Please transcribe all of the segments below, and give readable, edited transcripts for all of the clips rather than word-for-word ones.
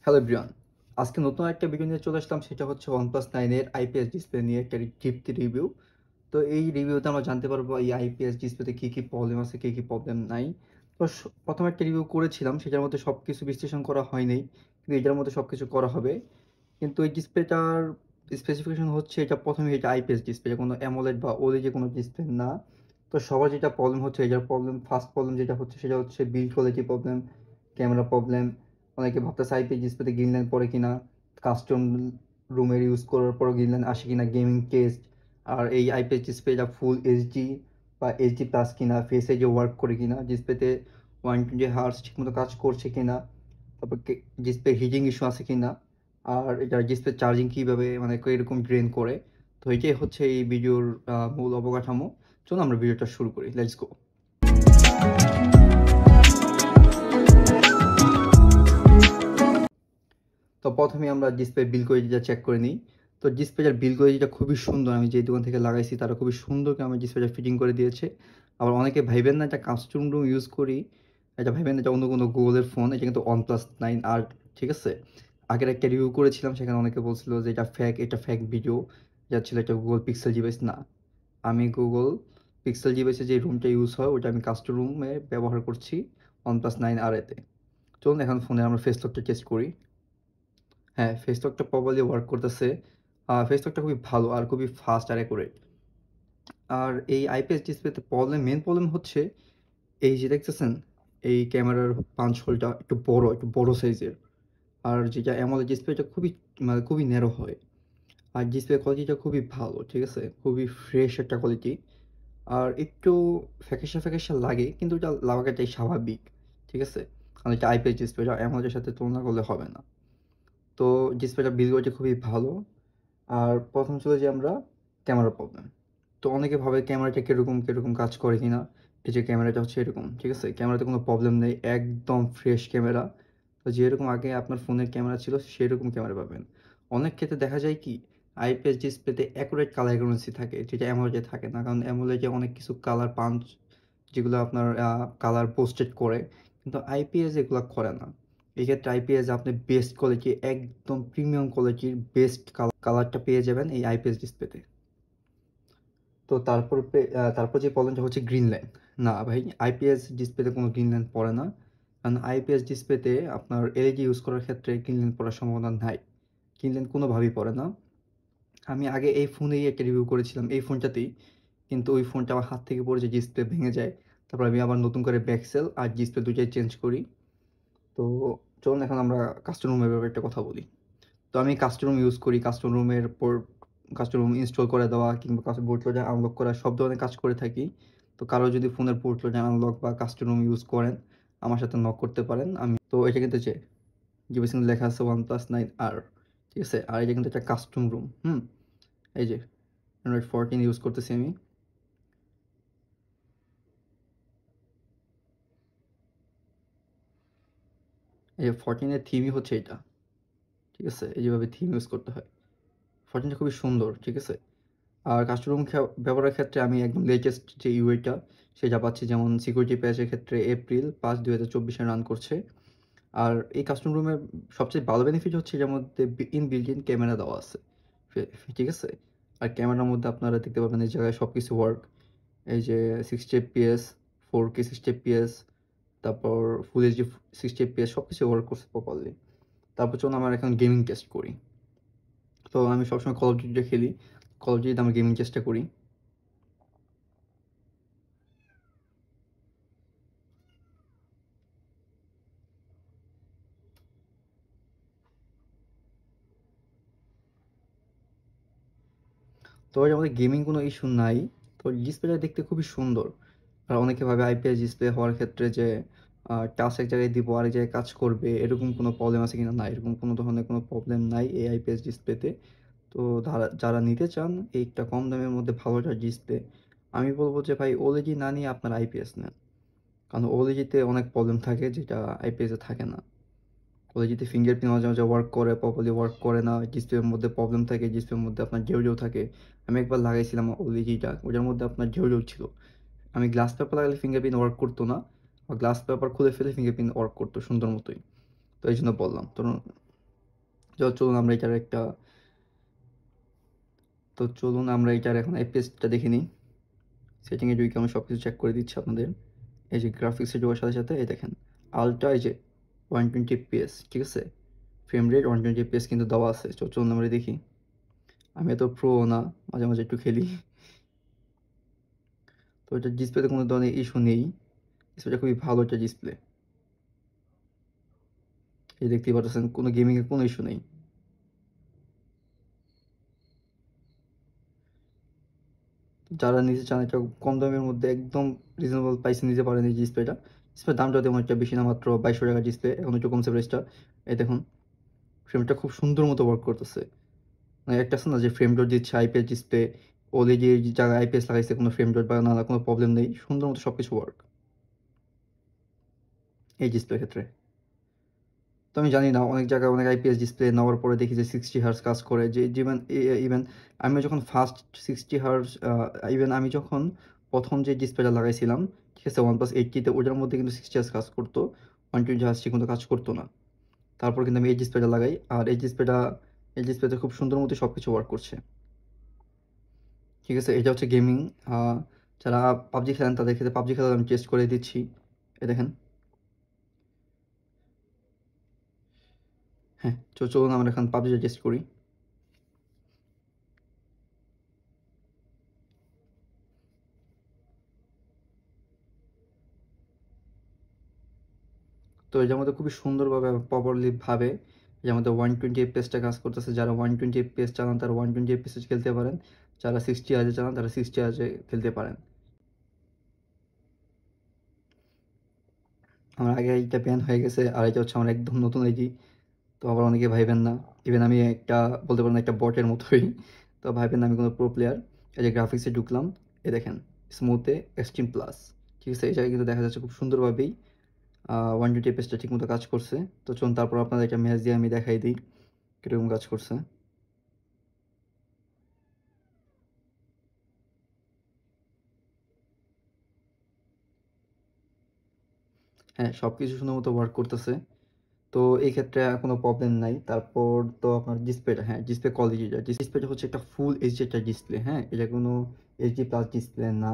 Hello everyone, আজকে নতুন একটা ভিডিও নিয়ে চলে আসলাম। সেটা হচ্ছে OnePlus 9 এর আইপিএস ডিসপ্লে নিয়ে একটা টিপটি রিভিউ। তো এই রিভিউতে আমরা জানতে পারবো এই আইপিএস ডিসপ্লেতে কী কী প্রবলেম আছে, কী কী প্রবলেম নাই। তো প্রথমে একটা রিভিউ করেছিলাম, সেটার মধ্যে সব কিছু বিশ্লেষণ করা হয়নি, কিন্তু এটার মধ্যে সব কিছু করা হবে। কিন্তু এই ডিসপ্লেটার স্পেসিফিকেশন হচ্ছে এটা প্রথমে এটা আইপিএস ডিসপ্লে, কোনো অ্যামোলেড বা ওএলইডি কোনো ডিসপ্লে না। তো সবার যেটা প্রবলেম হচ্ছে, এটার প্রবলেম ফার্স্ট প্রবলেম যেটা হচ্ছে সেটা হচ্ছে build quality problem, camera problem. অনেকে ভাবতেছে আইপিএস ডিসপ্লেতে গ্রিন লাইন পড়ে কিনা, কাস্টম রুমের ইউজ করার পরও গ্রিন লাইন আসে কিনা, গেমিং টেস্ট। আর এই আইপিএস ডিসপ্লেটা ফুল এইচডি বা এইচডি প্লাস কিনা, ফেস এজে ওয়ার্ক করে কিনা, ডিসপ্লেতে 120 হার্জ ঠিকমতো কাজ করছে কিনা, তারপর ডিসপ্লে হিটিং ইস্যু আছে কিনা, আর এটা ডিসপ্লে চার্জিং কীভাবে মানে এরকম ড্রেন করে। তো এটাই হচ্ছে এই ভিডিওর মূল অবকাঠামো। চলুন আমরা ভিডিওটা শুরু করি, লেটস গো। তো প্রথমে আমরা ডিসপ্লে বিল কোয়ালিটিটা চেক করে নিই। তো ডিসপ্লেটার বিল কোয়ালিটিটা খুবই সুন্দর, আমি যে দোকান থেকে লাগাইছি তারা খুবই সুন্দর করে আমার ডিসপ্লেটা ফিটিং করে দিয়েছে। আবার অনেকে ভাইবেন না এটা কাস্টম রুম ইউজ করি, এটা ভাইবেন না এটা অন্য কোনো গুগলের ফোন, এটা কিন্তু OnePlus 9R, ঠিক আছে। আগের একটা রিভিউ করেছিলাম, সেখানে অনেকে বলছিল যে এটা ফেক ভিডিও, যা ছিল এটা গুগল পিক্সেল ডিভাইস না। আমি গুগল পিক্সেল ডিভাইসে যে রুমটা ইউজ হয় ওটা আমি কাস্টম রুমে ব্যবহার করছি OnePlus 9R এতে। চলুন এখন ফোনে আমরা ফেস লকটা টেস্ট করি। হ্যাঁ, ফেস লকটা প্রপারলি ওয়ার্ক করতেছে। ফেস লকটা খুবই ভালো আর খুবই ফাস্ট আর অ্যাকুরেট। আর এই আইপিএস ডিসপ্লেতে মেইন প্রবলেম হচ্ছে এই যে দেখতেছেন, এই ক্যামেরার পাঞ্চ হোলটা একটু বড় সাইজের। আর যেটা অ্যামোলেড ডিসপ্লে এটা মানে খুবই ন্যারো হয়। আর ডিসপ্লে কোয়ালিটিটা খুবই ভালো, ঠিক আছে? খুবই ফ্রেশ একটা কোয়ালিটি। আর একটু ফ্যাকাশে লাগে, কিন্তু এটা লাগাটাই স্বাভাবিক, ঠিক আছে? কারণ এটা আইপিএস ডিসপ্লে, এটা অ্যামোলেডের সাথে তুলনা করলে হবে না। তো ডিসপ্লেটা বিল্ড কোয়ালিটি খুবই ভালো। আর প্রথম চলে যাই আমরা ক্যামেরা প্রবলেম। তো অনেকে ভাবে ক্যামেরাটা কিরকম কাজ করে কিনা। এই যে ক্যামেরাটা হচ্ছে এরকম, ঠিক আছে? ক্যামেরাতে কোনো প্রবলেম নেই, একদম ফ্রেশ ক্যামেরা। তো যেরকম আগে আপনার ফোনের ক্যামেরা ছিল সেরকম ক্যামেরা পাবেন। অনেক ক্ষেত্রে দেখা যায় কি, আইপিএস ডিসপ্লেতে অ্যাকুরেট কালার অ্যাকুরেন্সি থাকে, যেটা অ্যামোলেডে থাকে না। কারণ অ্যামোলেডে অনেক কিছু কালার পাঞ্চ, যেগুলো আপনার কালার পোস্টেড করে, কিন্তু আইপিএস এগুলো করে না। এক্ষেত্রে আইপিএস আপনি বেস্ট কোয়ালিটি, একদম প্রিমিয়াম কোয়ালিটির বেস্ট কালারটা পেয়ে যাবেন এই আইপিএস ডিসপ্লেতে। তো তারপর যে প্রবলেমটা হচ্ছে গ্রিন লাইন। না ভাই, আইপিএস ডিসপ্লেতে কোনো গ্রিন লাইন পড়ে না। কারণ আইপিএস ডিসপ্লেতে আপনার এলইডি ইউজ করার ক্ষেত্রে গ্রিন লাইন পড়ার সম্ভাবনা নাই। গ্রিন লাইন কোনোভাবেই পড়ে না। আমি আগে এই ফোনেই একটা রিভিউ করেছিলাম, এই ফোনটাতেই। কিন্তু ওই ফোনটা আমার হাত থেকে পড়ে যে ডিসপ্লে ভেঙে যায়। তারপর আমি আবার নতুন করে ব্যাকসেল আর ডিসপ্লে দুটোই চেঞ্জ করি। তো চলুন এখন আমরা কাস্টম রুমের ব্যাপারে একটা কথা বলি। তো আমি কাস্টম রুম ইউজ করি, কাস্টম রুম ইনস্টল করে দেওয়া কিংবা বুট লোডার আনলক করা সব ধরনের কাজ করে থাকি। তো কারো যদি ফোনের বুট লোডার আনলক বা কাস্টম রুম ইউজ করেন, আমার সাথে নক করতে পারেন। তো এটা কিন্তু ডিভাইসে কিন্তু লেখা আছে OnePlus 9R, ঠিক আছে? আর এটা কিন্তু একটা কাস্টম রুম। এই যে Android 14 ইউজ করতেছি আমি। এই যে 14 এর থিমই হচ্ছে এটা, ঠিক আছে? এই যেভাবে থিম ইউজ করতে হয়। 14টা খুবই সুন্দর, ঠিক আছে? আর কাস্টম রুম ব্যবহারের ক্ষেত্রে আমি একদম লেটেস্ট যে ইউআইটা সেটা পাচ্ছি, যেমন সিকিউরিটি প্যাচের ক্ষেত্রে April 5, 2024 রান করছে। আর এই কাস্টম রুমের সবচেয়ে ভালো বেনিফিট হচ্ছে এটার মধ্যে বিল্ট ইন ক্যামেরা দেওয়া আছে, ঠিক আছে? আর ক্যামেরার মধ্যে আপনারা দেখতে পাবেন এই জায়গায় সব কিছু ওয়ার্ক। এই যে 60 fps, 4K 60 fps, তারপর ফুল এইচডি 60 fps, সব কিছু ওয়ার্ক করছে প্রপারলি। তারপর চলুন আমরা এখন গেমিং টেস্ট করি। তো আমি সবসময় কল অফ ডিউটিটা খেলি, কল অফ ডিউটিতে আমরা গেমিং টেস্টটা করি। তো এর মধ্যে গেমিং কোনো ইস্যু নাই। তো ডিসপ্লেটা দেখতে খুবই সুন্দর। আর অনেকে ভাবে আইপিএস ডিসপ্লে হওয়ার ক্ষেত্রে যে টাচ এক জায়গায় দিব আরেক জায়গায় কাজ করবে, এরকম কোনো প্রবলেম আছে কিনা। না, এরকম কোনো ধরনের কোনো প্রবলেম নাই এই আইপিএস ডিসপ্লেতে। তো যারা নিতে চান এইটা কম দামের মধ্যে ভালো একটা ডিসপ্লে, আমি বলবো যে ভাই ওএলইডি না নিয়ে আপনার আইপিএস নেন। কারণ ওএলইডিতে অনেক প্রবলেম থাকে যেটা আইপিএসে থাকে না। ওএলইডিতে ফিঙ্গারপ্রিন্ট মাঝে মাঝে ওয়ার্ক করে, প্রপারলি ওয়ার্ক করে না, ডিসপ্লের মধ্যে প্রবলেম থাকে, ডিসপ্লের মধ্যে আপনার ঢেউ থাকে। আমি একবার লাগাইছিলাম ওএলইডিটা, ওটার মধ্যে আপনার ঢেউ ছিল। আমি গ্লাস পেপার লাগালে ফিঙ্গারপ্রিন্ট ওয়ার্ক করতো না, আর গ্লাস পেপার খুলে ফেলে ফিঙ্গারপ্রিন্ট ওয়ার্ক করতো সুন্দর মতোই। তো এই জন্য বললাম। তো চলুন আমরা এটার একটা তো চলুন আমরা এটার এখন এপিএসটা দেখে নিই। সেটিংয়ে ঢুকে আমি সব কিছু চেক করে দিচ্ছি আপনাদের। এই যে গ্রাফিক্সে যাওয়ার সাথে সাথে এই দেখেন আলট্রা, এই যে 120 এফপিএস, ঠিক আছে, ফ্রেম রেট 120 এফপিএস কিন্তু দেওয়া আছে। চলুন আমরা দেখি। আমি এত প্রো না, মাঝে মাঝে একটু খেলি। তো এটা ডিসপ্লেতে কোনো ধরনের ইস্যু নেই, ডিসপ্লেটা খুবই ভালো একটা ডিসপ্লে। এই দেখতেই পাচ্ছেন কোনো গেমিংয়ে কোনো ইস্যু নেই। যারা নিতে চান এটা কম দামের মধ্যে একদম রিজনেবল প্রাইসে নিতে পারেন এই ডিসপ্লেটা। ডিসপ্লের দামটা তেমন একটা বেশি না, মাত্র 2200 টাকার ডিসপ্লে, এখন একটু কমছে প্রাইসটা। এই দেখুন ফ্রেমটা খুব সুন্দর মতো ওয়ার্ক করতেছে। মানে একটা আছে না যে ফ্রেম ডট দিচ্ছে আইপিএস ডিসপ্লে, ওএলইডি জায়গায় আইপিএস লাগাইছে, কোনো ফ্রেম ডট বা না কোনো প্রবলেম নেই, সুন্দর মতো সব কিছু ওয়ার্ক এই ডিসপ্লের ক্ষেত্রে। তো আমি জানি না, অনেক জায়গায় অনেক আইপিএস ডিসপ্লে নেওয়ার পরে দেখি যে 60 হার্জ কাজ করে, যে ইভেন আমি যখন ফার্স্ট 60 হার্জ, ইভেন আমি যখন প্রথম যে ডিসপ্লেটা লাগাইছিলাম, ঠিক আছে, OnePlus 80-তে, ওটার মধ্যে কিন্তু 60 হার্জ কাজ করতো, 120 হার্জ ঠিক মতো কাজ করতো না। তারপর কিন্তু আমি এই ডিসপ্লেটা লাগাই, আর এই ডিসপ্লেতে খুব সুন্দর মতো সব কিছু ওয়ার্ক করছে, ঠিক আছে। এটা হচ্ছে গেমিং, যারা পাবজি খেলেন তাদের ক্ষেত্রে পাবজি খেলা আমি টেস্ট করে দিচ্ছি। এ দেখেন, হ্যাঁ, চলুন আমরা এখন পাবজিটা টেস্ট করি। তো এটার মধ্যে খুবই সুন্দরভাবে প্রপারলি ভাবে এটার মধ্যে 120 এফপিএসটা কাজ করতেছে। যারা 120 এফপিএস চালান তারা 120 এফপিএস খেলতে পারেন, যারা 60 হার্জে চালান তারা 60 হার্জে খেলতে পারেন। আমার আগে এইটা ব্যান হয়ে গেছে, আর এটা হচ্ছে আমার একদম নতুন আইডি। তো আবার অনেকে ভাইবেন না, ইভেন আমি একটা বলতে পারেন একটা বটের মতোই, তো ভাইবেন না আমি কোনো প্রো প্লেয়ার। এই যে গ্রাফিক্সে ঢুকলাম, এ দেখেন স্মুথে এক্সট্রিম প্লাস, ঠিক আছে, এই জায়গায় কিন্তু দেখা যাচ্ছে খুব সুন্দরভাবেই 120 এফপিএসটা ঠিক মতো কাজ করছে। তো চলুন তারপর আপনাদের একটা ম্যাচ দিয়ে আমি দেখাই দিই কীরকম কাজ করছে। হ্যাঁ, সবকিছু সুন্দর মতো ওয়ার্ক করতেছে। তো এই ক্ষেত্রে কোনো প্রবলেম নাই। তারপর তো আপনার ডিসপ্লেটা, হ্যাঁ, ডিসপ্লে কোয়ালিটিটা, ডিসপ্লেটা হচ্ছে একটা ফুল এইচডি একটা ডিসপ্লে, হ্যাঁ, এটা কোনো এইচডি প্লাস ডিসপ্লে না।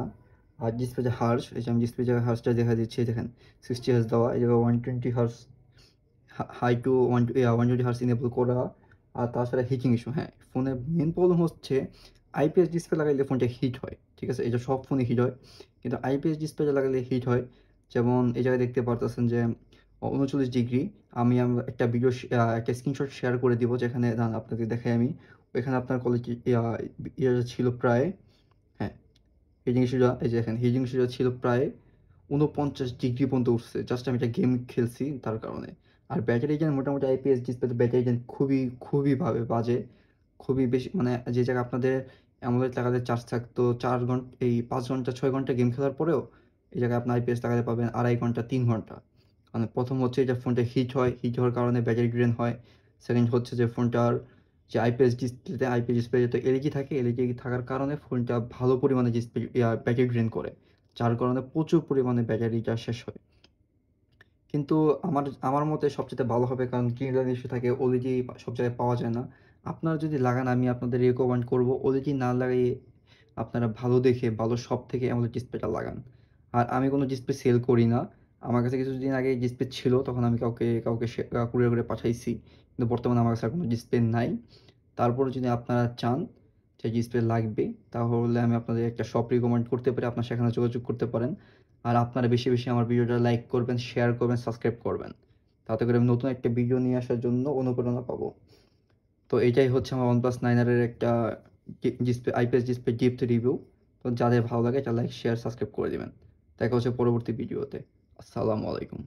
আর ডিসপ্লে যে হার্স, এই যে আমি ডিসপ্লে জায়গায় হার্সটা দেখা দিচ্ছি, দেখেন 60 হার্স দেওয়া, এই জায়গায় 120 hertz, high to 120 hertz enable করা। আর তাছাড়া হিটিং ইস্যু, হ্যাঁ, ফোনের মেন প্রবলেম হচ্ছে আইপিএস ডিসপ্লে লাগাইলে ফোনটা হিট হয়, ঠিক আছে, এটা সব ফোনে হিট হয়, কিন্তু আইপিএস ডিসপ্লে লাগালে হিট হয়। যেমন এই জায়গায় দেখতে পারতেছেন যে 39 ডিগ্রি। একটা ভিডিও, একটা স্ক্রিনশট শেয়ার করে দিব, যেখানে আপনাদের দেখাই আমি। ওইখানে আপনার কোয়ালিটি ছিল প্রায়, হ্যাঁ, হিটিং ইস্যুটা এই যে দেখেন, হিটিং ইস্যুটা ছিল প্রায় 49 ডিগ্রি পর্যন্ত উঠছে, জাস্ট আমি একটা গেম খেলছি তার কারণে। আর ব্যাটারি যেন মোটামুটি আইপিএস ডিসপ্লেতে ব্যাটারি যেন খুবই খুবই ভাবে বাজে, খুবই বেশি, মানে যে জায়গায় আপনাদের অ্যামোলেড লাগালে চার্জ থাকতো 4 ঘন্টা, এই 5 ঘন্টা 6 ঘন্টা গেম খেলার পরেও এই জায়গায় আপনার আইপিএস লাগাতে পাবেন 2.5 ঘন্টা 3 ঘন্টা। মানে প্রথম হচ্ছে যে ফোনটা হিট হয়, হিট হওয়ার কারণে ব্যাটারি ড্রেন হয়। সেকেন্ড হচ্ছে যে ফোনটার যে আইপিএস ডিসপ্লে তো এলইডি থাকে, এলইডি থাকার কারণে ফোনটা ভালো পরিমাণে ডিসপ্লে ব্যাটারি ড্রেন করে, যার কারণে প্রচুর পরিমাণে ব্যাটারিটা শেষ হয়। কিন্তু আমার আমার মতে সবচেয়ে ভালো হবে, কারণ গ্রিন লাইন ইস্যু থাকে, ওএলইডি সব জায়গায় পাওয়া যায় না। আপনারা যদি লাগান আমি আপনাদের রিকমেন্ড করব ওএলইডি না লাগিয়ে আপনারা ভালো দেখে ভালো শপ থেকে AMOLED ডিসপ্লেটা লাগান। আর আমি কোনো ডিসপ্লে সেল করি না। আমার কাছে কিছুদিন আগে ডিসপ্লে ছিল, তখন আমি কাউকে কুরিয়ার করে পাঠাইছি। কিন্তু বর্তমানে আমার কাছে আর কোনো ডিসপ্লে নাই। তারপরে যদি আপনারা চান যে ডিসপ্লে লাগবে, তাহলে আমি আপনাদের একটা শপ রিকমেন্ড করতে পারি, আপনারা সেখানে যোগাযোগ করতে পারেন। আর আপনারা বেশি বেশি আমার ভিডিওটা লাইক করবেন, শেয়ার করবেন, সাবস্ক্রাইব করবেন, তাতে করে আমি নতুন একটা ভিডিও নিয়ে আসার জন্য অনুপ্রেরণা পাবো। তো এটাই হচ্ছে আমার OnePlus 9 এর একটা display, IPS display deep review. তো যাদের ভালো লাগে তারা লাইক শেয়ার সাবস্ক্রাইব করে দিবেন। দেখা হচ্ছে পরবর্তী ভিডিওতে। আসসালামু আলাইকুম।